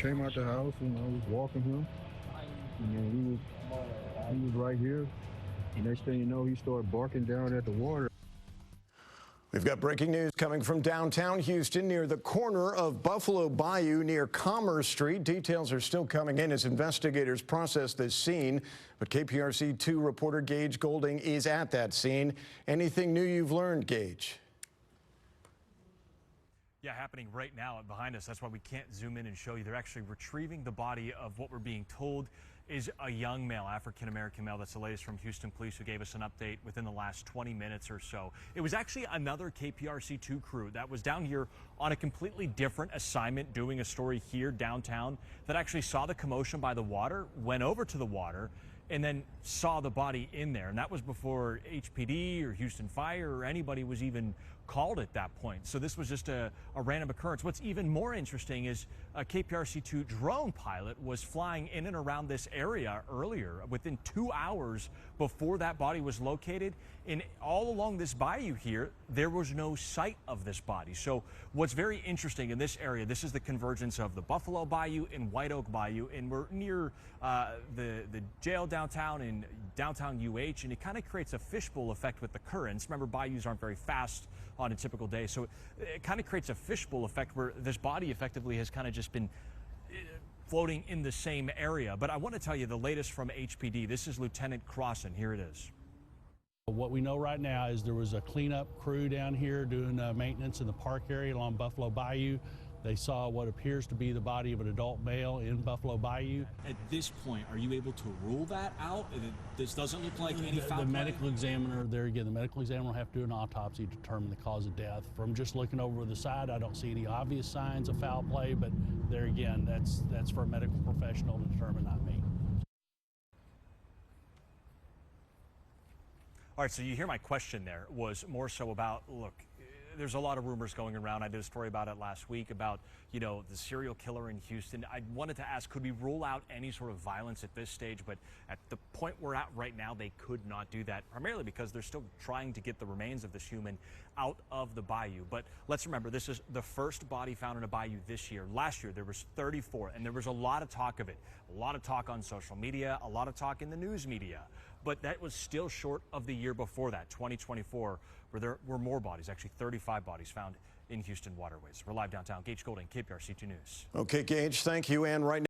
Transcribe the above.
came out the house and I was walking him. And he was right here. The next thing you know, he started barking down at the water. We've got breaking news coming from downtown Houston near the corner of Buffalo Bayou near Commerce Street. Details are still coming in as investigators process this scene. But KPRC-2 reporter Gage Goulding is at that scene. Anything new you've learned, Gage? Yeah, happening right now behind us. That's why we can't zoom in and show you. They're actually retrieving the body of what we're being told is a young male, African-American male. That's the latest from Houston police, who gave us an update within the last 20 minutes or so. It was actually another KPRC-2 crew that was down here on a completely different assignment, doing a story here downtown, that actually saw the commotion by the water, went over to the water, and then saw the body in there. And that was before HPD or Houston Fire or anybody was even called at that point. So this was just a random occurrence. What's even more interesting is a KPRC-2 drone pilot was flying in and around this area earlier, within 2 hours before that body was located. And all along this bayou here, there was no sight of this body. So what's very interesting in this area, this is the convergence of the Buffalo Bayou and White Oak Bayou, and we're near the jail downtown and downtown UH, and it kind of creates a fishbowl effect with the currents. Remember, bayous aren't very fast on a typical day, so it kind of creates a fishbowl effect where this body effectively has kind of just been floating in the same area. But I want to tell you the latest from HPD. This is Lieutenant Crossan. Here it is. What we know right now is there was a cleanup crew down here doing maintenance in the park area along Buffalo Bayou. They saw what appears to be the body of an adult male in Buffalo Bayou. At this point, are you able to rule that out? This doesn't look like any foul play? The medical examiner, there again, the medical examiner will have to do an autopsy to determine the cause of death. From just looking over the side, I don't see any obvious signs of foul play, but there again, that's for a medical professional to determine, not me. All right, so you hear my question there was more so about, look, there's a lot of rumors going around. I did a story about it last week about, the serial killer in Houston. I wanted to ask, could we rule out any sort of violence at this stage? But at the point we're at right now, they could not do that, primarily because they're still trying to get the remains of this human out of the bayou. But let's remember, this is the first body found in a bayou this year. Last year, there was 34, and there was a lot of talk of it. A lot of talk on social media, a lot of talk in the news media. But that was still short of the year before that, 2024, where there were more bodies, actually 35 bodies found in Houston waterways. We're live downtown. Gage Goulding, KPRC-2 News. Okay, Gage, thank you. And right now,